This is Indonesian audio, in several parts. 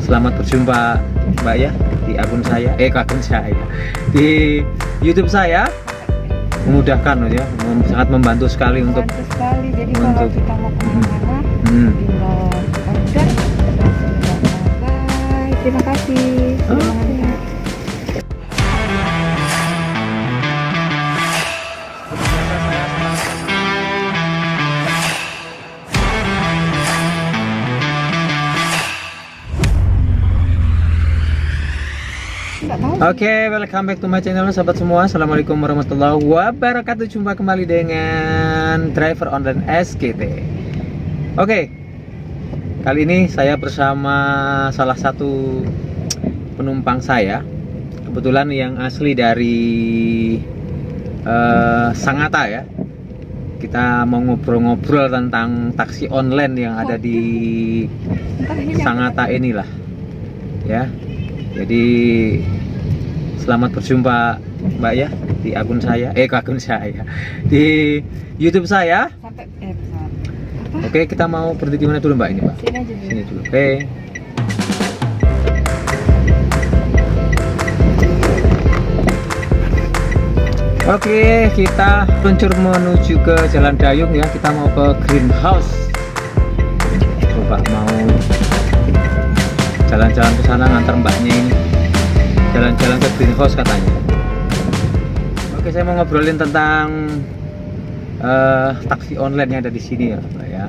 Selamat berjumpa Mbak ya di akun saya, di YouTube saya. Memudahkan ya, sangat membantu sekali untuk jadi kalau kita mau kemana-mana tinggal order langsung datang. Bye, terima kasih. Oke, welcome back to my channel sahabat semua. Assalamualaikum warahmatullahi wabarakatuh. Jumpa kembali dengan Driver Online SKT. Oke, kali ini saya bersama salah satu penumpang saya. Kebetulan yang asli dari Sangatta ya. Kita mau ngobrol-ngobrol tentang taksi online yang ada di Sangatta inilah ya. Jadi selamat berjumpa Mbak ya di akun saya, di YouTube saya. Oke, kita mau berhenti di mana dulu Mbak ini Mbak? Sini aja dulu. Sini dulu. Oke. Oke, kita meluncur menuju ke Jalan Dayung ya. Kita mau ke Greenhouse. Coba mau jalan-jalan ke sana ngantar mbaknya ini. Jalan-jalan ke Greenhouse katanya. Oke, saya mau ngobrolin tentang taksi online yang ada di sini ya, Mbak ya.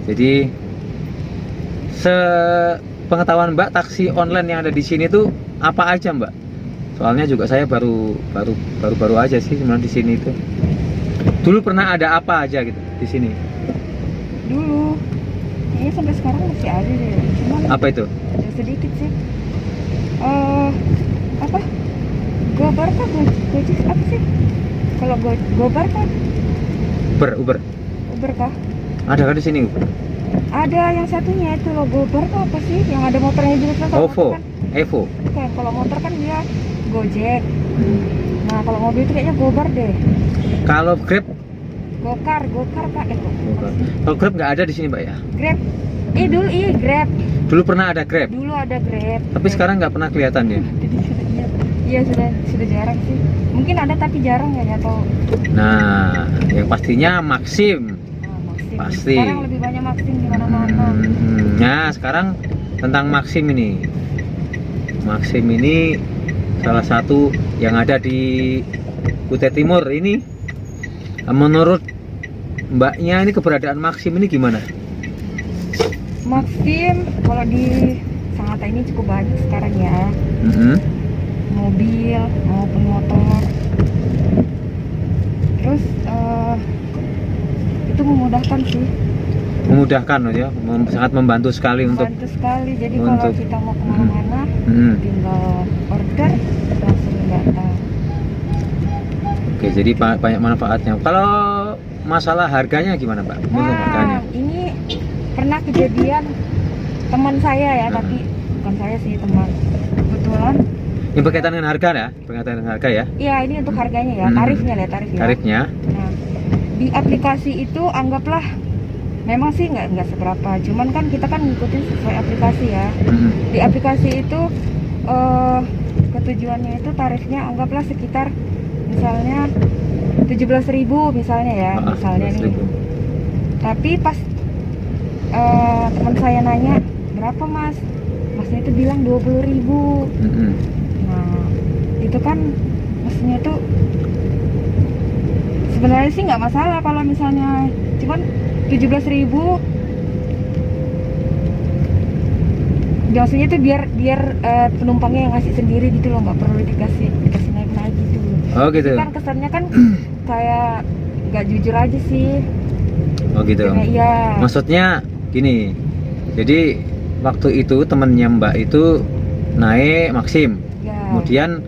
Jadi sepengetahuan Mbak, taksi online yang ada di sini tuh apa aja, Mbak? Soalnya juga saya baru aja sih sebenarnya di sini itu. Dulu pernah ada apa aja gitu di sini? Dulu, kayaknya sampai sekarang masih ada deh. Cuman apa itu? ada sedikit sih. Apa? Gobar kah? Gojek apa sih? Kalau Gobar kan? Uber kah? ada kan di sini? Ada yang satunya itu loh, Gobar tuh apa sih? Yang ada motornya juga kan? Evo. Bukan, kalau motor kan dia Gojek. Nah, kalau mobil itu kayaknya Gobar deh. Kalau Grab? Gokar Pak. Kalau Grab nggak ada di sini Mbak ya? Grab. Grab. Dulu pernah ada Grab. Dulu ada Grab. Tapi sekarang nggak pernah kelihatan ya? Iya, sudah jarang sih. Mungkin ada tapi jarang ya, atau. Nah, yang pastinya Maxim. Maxim. Pasti. Sekarang lebih banyak Maxim di mana-mana. Nah, sekarang tentang Maxim ini. Maxim ini salah satu yang ada di Kutai Timur ini. Menurut Mbaknya ini keberadaan Maxim ini gimana? Maxim kalau di Sangatta ini cukup banyak sekarang ya. Mobil maupun motor. Terus itu memudahkan sih. Memudahkan ya, sangat membantu sekali untuk. Jadi kalau kita mau kemana-mana tinggal order langsung datang. Oke, jadi banyak manfaatnya. Kalau masalah harganya gimana Mbak? Harganya? Ini pernah kejadian teman saya ya, tapi bukan saya sih, teman. Kebetulan ini berkaitan dengan harga ya? Berkaitan dengan harga ya? Iya, ini untuk harganya ya, tarifnya. Tarifnya? Nah, di aplikasi itu anggaplah memang sih nggak seberapa, cuman kan kita kan ngikutin sesuai aplikasi ya. Di aplikasi itu ketujuannya itu tarifnya anggaplah sekitar misalnya 17.000 misalnya ya, misalnya nih. Tapi pas teman saya nanya berapa mas, masnya itu bilang 20.000. Nah itu kan maksudnya tuh sebenarnya sih nggak masalah kalau misalnya cuman 17.000. Maksudnya tuh biar penumpangnya yang ngasih sendiri gitu loh, nggak perlu dikasih naik gitu. Oh gitu. Kan kesannya kan kayak nggak jujur aja sih. Oh gitu. Iya. Maksudnya gini, jadi waktu itu temennya Mbak itu naik Maxim ya. Kemudian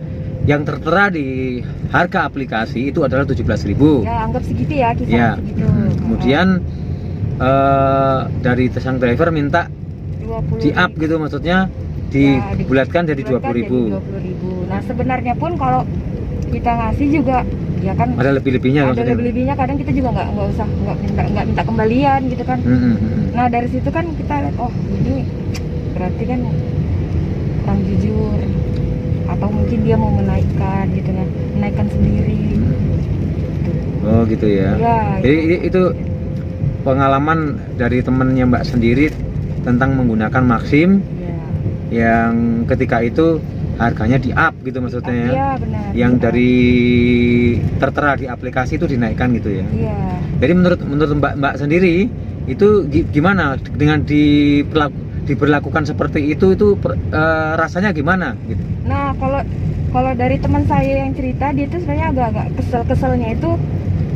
yang tertera di harga aplikasi itu adalah 17.000 ya, anggap segitu ya, kisaran ya. Segitu. Kemudian dari sang driver minta di up gitu, maksudnya dibulatkan jadi 20.000. Nah sebenarnya pun kalau kita ngasih juga ya kan ada lebih-lebihnya, ada lebih-lebihnya, kadang kita juga nggak minta kembalian gitu kan. Nah dari situ kan kita lihat, oh ini berarti kan kurang jujur, atau mungkin dia mau menaikkan gitu kan, menaikkan sendiri. Oh gitu ya. Ya, Jadi itu pengalaman dari temennya Mbak sendiri tentang menggunakan Maxim ya. yang ketika itu harganya di up gitu maksudnya ya. Iya benar. Yang Di-up. dari tertera di aplikasi itu dinaikkan gitu ya. Iya. Jadi menurut Mbak sendiri itu gimana dengan diberlakukan seperti itu rasanya gimana gitu? Nah, kalau dari teman saya yang cerita, dia tuh sebenarnya agak-agak keselnya itu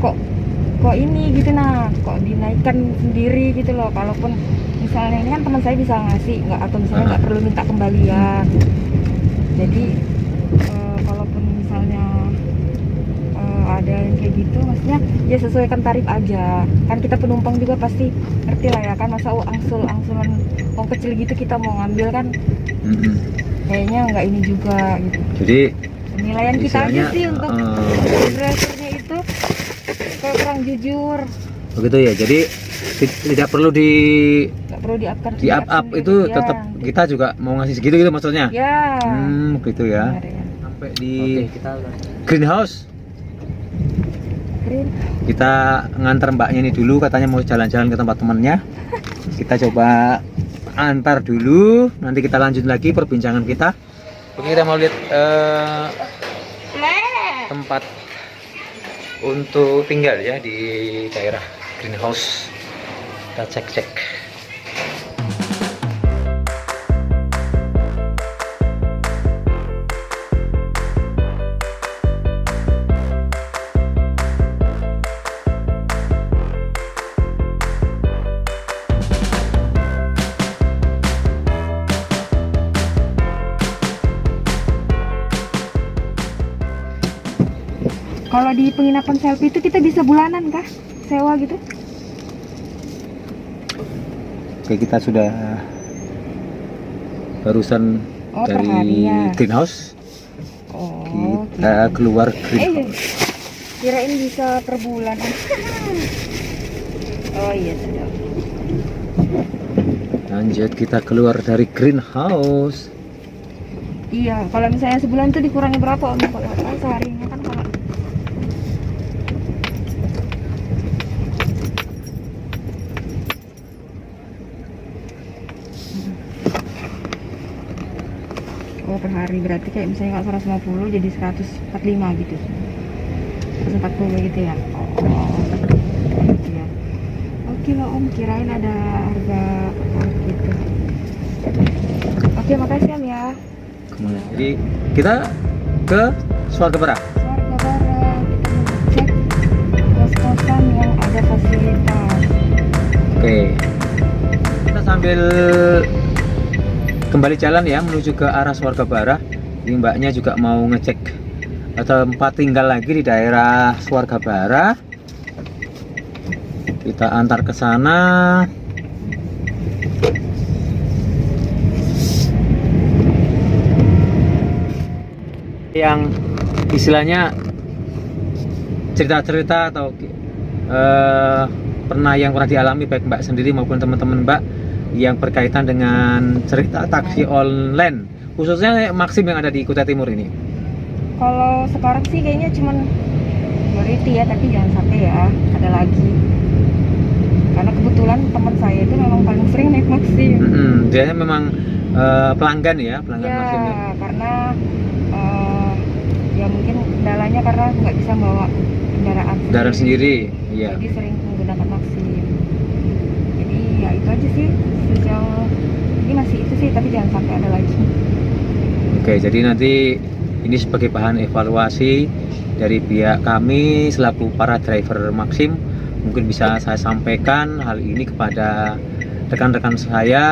kok ini gitu, nah kok dinaikkan sendiri gitu loh. Kalaupun misalnya ini kan teman saya bisa ngasih nggak, atau misalnya nggak perlu minta kembalian. Jadi kalaupun misalnya ada yang kayak gitu, maksudnya ya sesuaikan tarif aja. Kan kita penumpang juga pasti ngerti lah ya kan, masa angsuran uang kecil gitu kita mau ngambil kan, kayaknya nggak ini juga gitu. Jadi Penilaian kita aja istilahnya, sih untuk drivernya itu kayak kurang jujur. begitu ya. Jadi tidak perlu Nggak perlu di-up-kan di up sendiri, itu ya. tetap kita juga mau ngasih segitu gitu maksudnya. Ya. Gitu ya. Benar ya. Sampai di greenhouse. Green. Kita ngantar mbaknya ini dulu, katanya mau jalan-jalan ke tempat temannya. Kita coba antar dulu, nanti kita lanjut lagi perbincangan kita. Oke, kita mau lihat tempat untuk tinggal ya di daerah greenhouse. Kita cek-cek. Kalau di penginapan selfie itu kita bisa bulanan kah? Sewa gitu? Oke, kita sudah barusan Oh, per dari hari ya. greenhouse. Oh, Kita keluar greenhouse. kirain bisa per bulan. Oh iya sudah. Lanjut, kita keluar dari greenhouse. Iya, kalau misalnya sebulan itu dikurangi berapa om? Kalau seharinya kan kalau oh per hari, berarti kayak misalnya kalau 150 jadi 145 gitu. 140 gitu ya. Oh. Gitu ya. Oke lah om, kirain ada harga gitu. Oke, makasih om ya. Jadi kita ke Swarga Barat. Swarga Barat, kita cek kos-kosan yang ada fasilitas. Oke. Kita sambil kembali jalan ya menuju ke arah Swarga Barat. Ini mbaknya juga mau ngecek tempat tinggal lagi di daerah Swarga Barat. Kita antar ke sana. Yang istilahnya cerita-cerita atau yang pernah dialami baik mbak sendiri maupun teman-teman mbak yang berkaitan dengan cerita taksi online, khususnya Maxim yang ada di Kutai Timur ini. Kalau sekarang sih kayaknya cuman Boriti ya, tapi jangan sampai ya ada lagi. Karena kebetulan teman saya itu memang paling sering naik Maxim. Dia memang pelanggan ya, pelanggan Ya, Maxim. karena ya mungkin kendalanya karena nggak bisa bawa kendaraan sendiri. Iya. Jadi sering menggunakan Maxim. Jadi ya itu aja sih sejauh ini masih itu sih, tapi jangan sampai ada lagi. Oke, jadi nanti ini sebagai bahan evaluasi dari pihak kami selaku para driver Maxim, mungkin bisa saya sampaikan hal ini kepada rekan-rekan saya,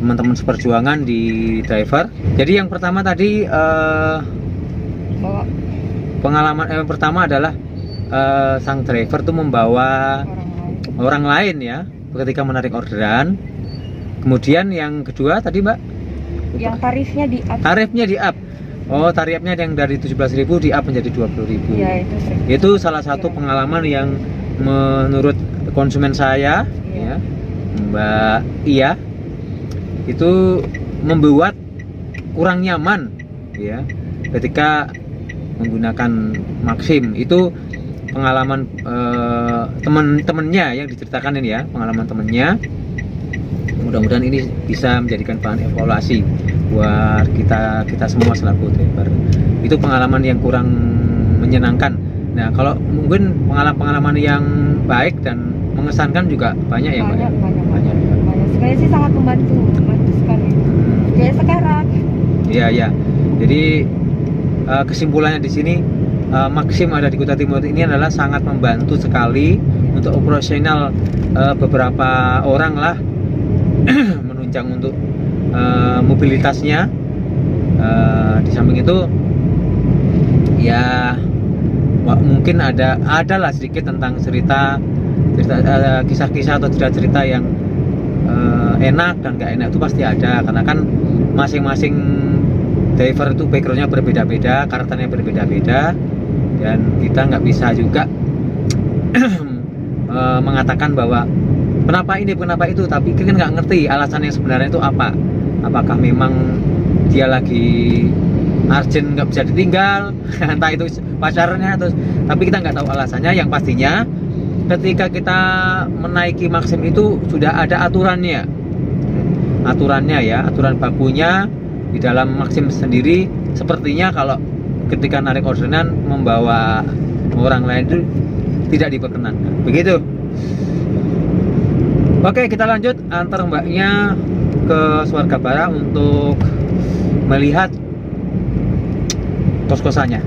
teman-teman seperjuangan di driver. Jadi yang pertama tadi Bawa pengalaman yang pertama adalah sang driver tuh membawa orang lain ya ketika menarik orderan. Kemudian yang kedua tadi mbak, yang tarifnya di up. tarifnya di up. Oh, tarifnya yang dari 17.000 di up menjadi 20.000. Ya, itu sering. Itu salah satu pengalaman yang menurut konsumen saya ya, Mbak Iya, itu membuat kurang nyaman ya ketika menggunakan Maxim. Itu pengalaman teman-temannya yang diceritakan ini ya, pengalaman temannya. Mudah-mudahan ini bisa menjadikan bahan evaluasi buat kita semua selaku driver. Itu pengalaman yang kurang menyenangkan. Nah, kalau mungkin pengalaman yang baik dan mengesankan juga banyak ya, Mbak. Banyak. Sebenarnya sih sangat membantu sekali. Kayak sekarang. Iya. Jadi kesimpulannya di sini Maxim ada di Kuta Timur ini adalah sangat membantu sekali untuk operasional beberapa orang lah menunjang untuk mobilitasnya. Di samping itu ya mungkin ada lah sedikit tentang kisah-kisah atau cerita-cerita yang enak dan gak enak itu pasti ada, karena kan masing-masing driver itu backgroundnya berbeda-beda, karakternya berbeda-beda, dan kita nggak bisa juga mengatakan bahwa kenapa ini kenapa itu, tapi kita nggak ngerti alasannya sebenarnya itu apa. Apakah memang dia lagi urgent nggak bisa ditinggal, entah itu pacarnya atau, tapi kita nggak tahu alasannya. Yang pastinya ketika kita menaiki Maxim itu sudah ada aturannya ya, aturan bakunya di dalam Maxim sendiri. Sepertinya kalau ketika narik orderan membawa orang lain itu tidak diperkenankan, begitu. Oke, kita lanjut antar mbaknya ke Swarga Bara untuk melihat kos-kosannya.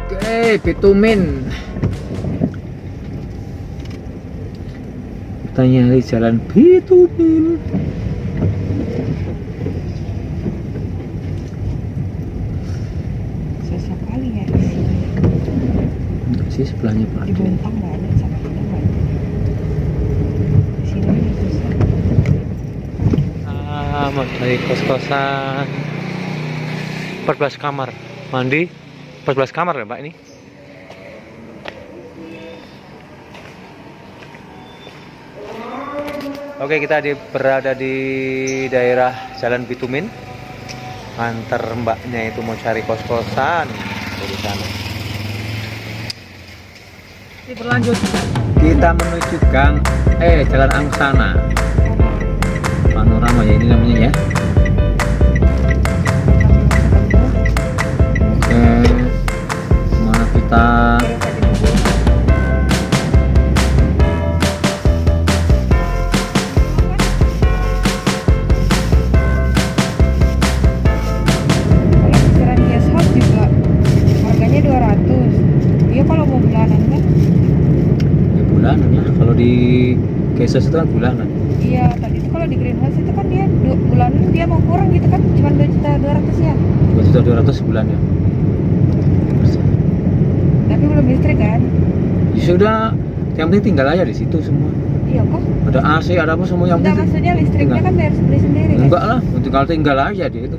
Oke, bitumin. Kita nyari jalan bitumin. Susah kali ya di sini. Enggak sih, sebelahnya Pak. Di Bontang nggak ada, sama kita nggak ada. Di sini ini susah. Selamat dari kos-kosan 14 kamar, mandi 14 kamar ya Mbak ini. Oke, kita berada di daerah Jalan Bitumin. Antar mbaknya itu mau cari kos-kosan dari sana. Ini berlanjut. Kita menuju gang Jalan Angsana. Panorama ya ini namanya ya. Oke, mana kita di Kesos itu kan bulanan. Iya, tadi itu kalau di Greenhouse itu kan dia bulanan dia mau kurang gitu kan, cuma 2.200.000 ya. 2.200.000 sebulan ya. Tapi belum listrik kan? Ya sudah, yang penting tinggal aja di situ semua. Iya kok? Ada AC, ada apa semua yang penting. Maksudnya listriknya kan bayar beli sendiri kan? Enggak lah, tinggal aja dia itu.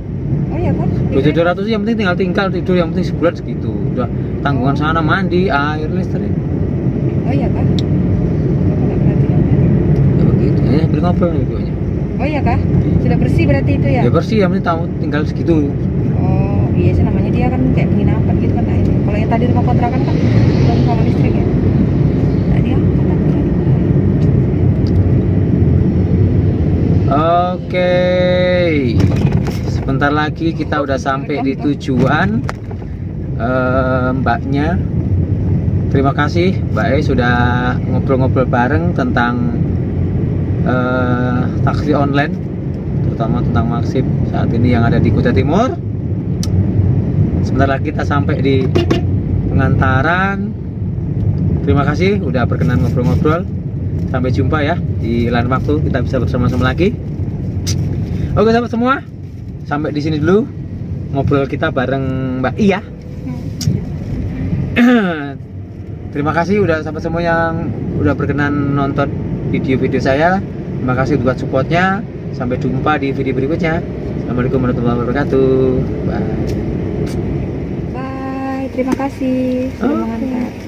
Oh iya kan? 2.200 yang penting tinggal tidur, yang penting sebulan segitu. Udah tanggungan sana mandi, air, listrik. Oh iya kan? Beli ngobrol nih videonya. Oh iya kah? Sudah bersih berarti itu ya? Ya bersih, yang penting tahu tinggal segitu. Oh iya sih, namanya dia kan kayak penginapan gitu kan. Nah, ini kalau yang tadi rumah kontrakan kan belum sama listrik ya. Tadi apa tadi? Oke, sebentar lagi kita udah sampai di tujuan. Mbaknya, terima kasih Mbak sudah ngobrol-ngobrol bareng tentang taksi online, terutama tentang Maxim saat ini yang ada di Kuta Timur. Sebentar lagi kita sampai di pengantaran. Terima kasih udah berkenan ngobrol-ngobrol. Sampai jumpa ya di lain waktu, kita bisa bersama-sama lagi. Oke sahabat semua, sampai di sini dulu ngobrol kita bareng Mbak Iya. Terima kasih udah sahabat semua yang udah berkenan nonton video-video saya. Terima kasih buat supportnya. Sampai jumpa di video berikutnya. Assalamualaikum warahmatullahi wabarakatuh. Bye. Bye, terima kasih sudah Oke. mengantar.